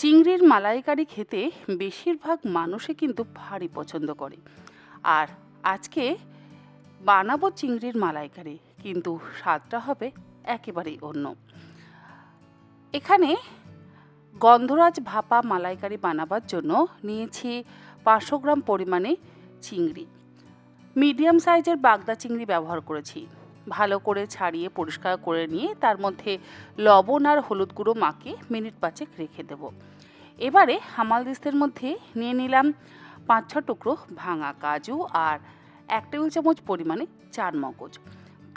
চিংড়ির মালাইকারি খেতে বেশিরভাগ মানুষই কিন্তু ভারী পছন্দ করে। আর আজকে বানাবো চিংড়ির মালাইকারি, কিন্তু স্বাদটা হবে একেবারেই অন্য। এখানে গন্ধরাজ ভাপা মালাইকারি বানাবার জন্য নিয়েছি 500 গ্রাম পরিমাণে চিংড়ি। মিডিয়াম সাইজের বাগদা চিংড়ি ব্যবহার করেছি। ভালো করে ছাড়িয়ে পরিষ্কার করে নিয়ে তার মধ্যে লবণ আর হলুদ গুঁড়ো মাখিয়ে মিনিট 5 রেখে দেব। এবারে হামালদিস্তের মধ্যে নিয়ে নিলাম 5-6 টুকরো ভাঙা কাজু আর 1 টেবিল চামচ পরিমাণে চারমগজ।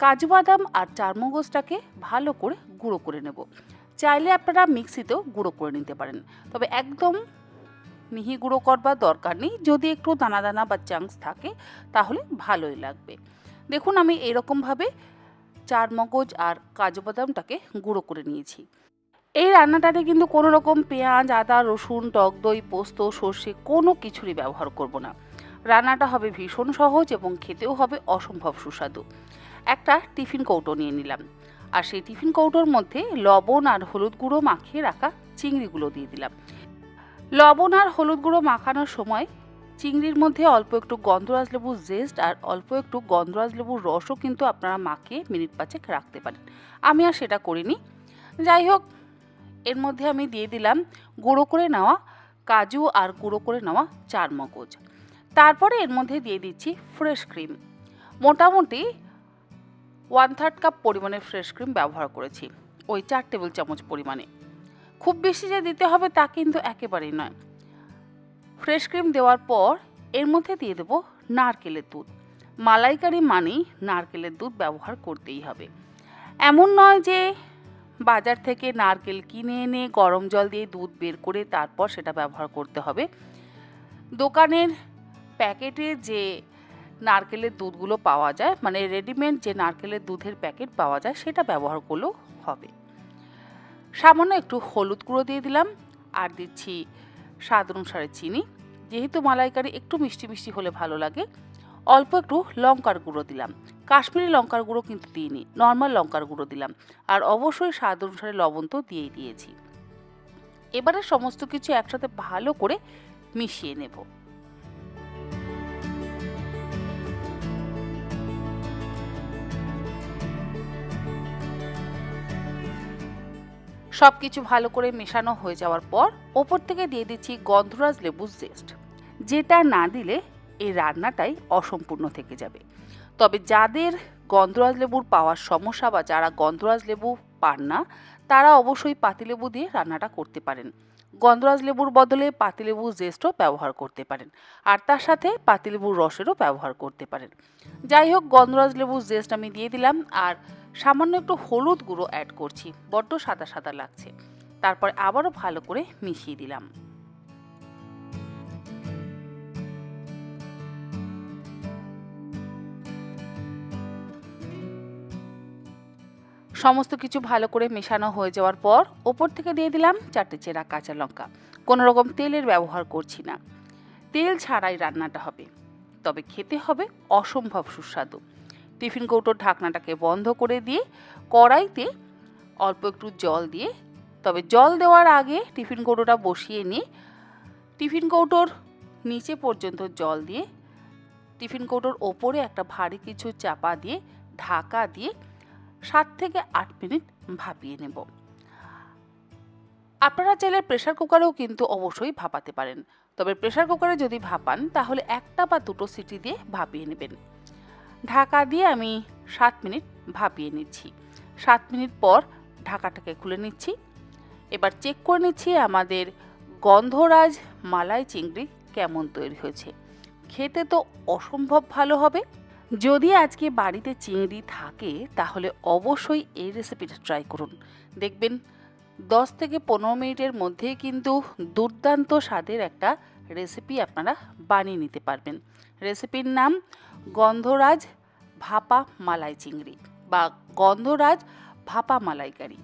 কাজু বাদাম আর চারমগজটাকে ভালো করে গুঁড়ো করে নেব। চাইলে আপনারা মিক্সিতেও গুঁড়ো করে নিতে পারেন, তবে একদম মিহি গুঁড়ো করবার দরকার নেই। যদি একটু দানা দানা বা চাংস থাকে তাহলে ভালোই লাগবে। দেখুন, আমি এরকমভাবে চারমগজ আর কাজু বাদামটাকে গুঁড়ো করে নিয়েছি। এই রান্নাটাতে কিন্তু কোনো রকম পেঁয়াজ, আদা, রসুন, টক দই, পোস্ত, সর্ষে কোনো কিছুরই ব্যবহার করব না। রান্নাটা হবে ভীষণ সহজ এবং খেতেও হবে অসম্ভব সুস্বাদু। একটা টিফিন কৌটো নিয়ে নিলাম, আর সেই টিফিন কৌটোর মধ্যে লবণ আর হলুদ গুঁড়ো মাখিয়ে রাখা চিংড়িগুলো দিয়ে দিলাম। লবণ আর হলুদ গুঁড়ো মাখানোর সময় চিংড়ির মধ্যে অল্প একটু গন্ধরাজ লেবুর জেস্ট আর অল্প একটু গন্ধরাজ লেবুর রসও কিন্তু আপনারা মাখিয়ে মিনিট 5 রাখতে পারেন। আমি আর সেটা করিনি। যাই হোক, এর মধ্যে আমি দিয়ে দিলাম গুঁড়ো করে নেওয়া কাজু আর গুঁড়ো করে নেওয়া চারমগজ। তারপরে এর মধ্যে দিয়ে দিচ্ছি ফ্রেশ ক্রিম। মোটামুটি 1/3 কাপ পরিমাণের ফ্রেশ ক্রিম ব্যবহার করেছি, ওই 4 টেবিল চামচ পরিমাণে। খুব বেশি যে দিতে হবে তা কিন্তু একেবারেই নয়। ফ্রেশ ক্রিম দেওয়ার পর এর মধ্যে দিয়ে দেবো নারকেলের দুধ। মালাইকারি মানেই নারকেলের দুধ ব্যবহার করতেই হবে। এমন নয় যে বাজার থেকে নারকেল কিনে এনে গরম জল দিয়ে দুধ বের করে তারপর সেটা ব্যবহার করতে হবে। দোকানের প্যাকেটে যে নারকেলের দুধগুলো পাওয়া যায়, মানে রেডিমেড যে নারকেলের দুধের প্যাকেট পাওয়া যায়, সেটা ব্যবহার করলেও হবে। সামান্য একটু হলুদ গুঁড়ো দিয়ে দিলাম, আর দিচ্ছি স্বাদ অনুসারে চিনি। যেহেতু মালাইকারি একটু মিষ্টি মিষ্টি হলে ভালো লাগে, অল্প একটু লঙ্কার গুঁড়ো দিলাম। কাশ্মীরি লঙ্কার গুঁড়ো কিন্তু দিইনি, নর্মাল লঙ্কার গুঁড়ো দিলাম। আর অবশ্যই স্বাদ অনুসারে লবণ তো দিয়েই দিয়েছি। এবারে সমস্ত কিছু একসাথে ভালো করে মিশিয়ে নেব। সব কিছু ভালো করে মেশানো হয়ে যাওয়ার পর ওপর থেকে দিয়ে দিচ্ছি গন্ধরাজ লেবুর জেস্ট, যেটা না দিলে এই রান্নাটাই অসম্পূর্ণ থেকে যাবে। তবে যাদের গন্ধরাজ লেবুর পাওয়ার সমস্যা বা যারা গন্ধরাজ লেবু পান না, তারা অবশ্যই পাতিলেবু দিয়ে রান্নাটা করতে পারেন। গন্ধরাজ লেবুর বদলে পাতিলেবুর জেস্টও ব্যবহার করতে পারেন, আর তার সাথে পাতিলেবুর রসেরও ব্যবহার করতে পারেন। যাই হোক, গন্ধরাজ লেবুর জেস্ট আমি দিয়ে দিলাম, আর সামান্য একটু হলুদ গুঁড়ো অ্যাড করছি, বড্ড সাদা সাদা লাগছে। তারপর আবারও ভালো করে মিশিয়ে দিলাম। সমস্ত কিছু ভালো করে মেশানো হয়ে যাওয়ার পর ওপর থেকে দিয়ে দিলাম 4টে চেরা কাঁচা লঙ্কা। কোনো রকম তেলের ব্যবহার করছি না, তেল ছাড়াই রান্নাটা হবে, তবে খেতে হবে অসম্ভব সুস্বাদু। টিফিন কৌটোর ঢাকনাটাকে বন্ধ করে দিয়ে কড়াইতে অল্প একটু জল দিয়ে, তবে জল দেওয়ার আগে টিফিন কৌটোটা বসিয়ে নিয়ে টিফিন কৌটোর নিচে পর্যন্ত জল দিয়ে টিফিন কৌটোর ওপরে একটা ভারী কিছু চাপা দিয়ে ঢাকা দিয়ে 7 থেকে 8 মিনিট ভাপিয়ে নেব। আপনারা চাইলে প্রেসার কুকারেও কিন্তু অবশ্যই ভাপাতে পারেন, তবে প্রেসার কুকারে যদি ভাপান তাহলে 1টা বা 2টো সিটি দিয়ে ভাপিয়ে নেবেন। ঢাকা দিয়ে আমি 7 মিনিট ভাপিয়ে নিচ্ছি। 7 মিনিট পর ঢাকাটাকে খুলে নিচ্ছি। এবার চেক করে নিচ্ছি আমাদের গন্ধরাজ মালাই চিংড়ি কেমন তৈরি হয়েছে। খেতে তো অসম্ভব ভালো হবে। যদি আজকে বাড়িতে চিংড়ি থাকে তাহলে অবশ্যই এই রেসিপিটা ট্রাই করুন। দেখবেন 10 থেকে 15 মিনিটের মধ্যেই কিন্তু দুর্দান্ত স্বাদের একটা রেসিপি আপনারা বানিয়ে নিতে পারবেন। রেসিপির নাম গন্ধরাজ ভাপা মালাই চিংড়ি বা গন্ধরাজ ভাপা মালাইকারি।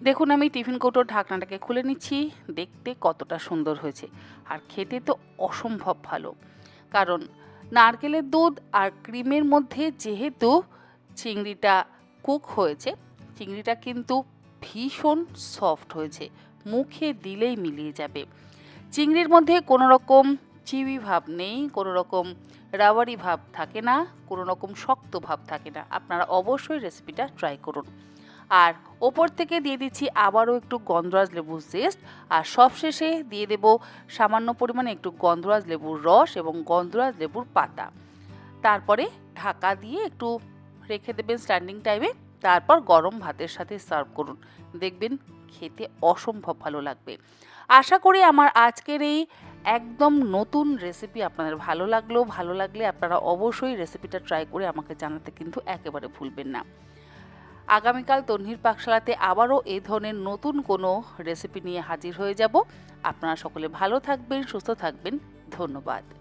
দেখুন, আমি টিফিন কৌটোর ঢাকনাটাকে খুলে নিচ্ছি। দেখতে কতটা সুন্দর হয়েছে, আর খেতে তো অসম্ভব ভালো। কারণ নারকেলের দুধ আর ক্রিমের মধ্যে যেহেতু চিংড়িটা কুক হয়েছে, চিংড়িটা কিন্তু ভীষণ সফট হয়েছে, মুখে দিলেই মিলিয়ে যাবে। চিংড়ির মধ্যে কোনো রকম চিউই ভাব নেই, কোনো রকম রাবারি ভাব থাকে না, কোনো রকম শক্ত ভাব থাকে না। আপনারা অবশ্যই রেসিপিটা ট্রাই করুন। আর ওপর থেকে দিয়ে দিচ্ছি আবারও একটু গন্ধরাজ লেবুর জেস্ট, আর সবশেষে দিয়ে দেব সামান্য পরিমাণে একটু গন্ধরাজ লেবুর রস এবং গন্ধরাজ লেবুর পাতা। তারপরে ঢাকা দিয়ে একটু রেখে দেবেন স্ট্যান্ডিং টাইমে। তারপর গরম ভাতের সাথে সার্ভ করুন, দেখবেন খেতে অসম্ভব ভালো লাগবে। আশা করি আমার আজকের এই একদম নতুন রেসিপি আপনাদের ভালো লাগলে আপনারা অবশ্যই রেসিপিটা ট্রাই করে আমাকে জানাতে কিন্তু একেবারে ভুলবেন না। আগামীকাল তন্হির পাকশালাতে আবারও এই ধরনের নতুন কোনো রেসিপি নিয়ে হাজির হয়ে যাব। আপনারা সকলে ভালো থাকবেন, সুস্থ থাকবেন। ধন্যবাদ।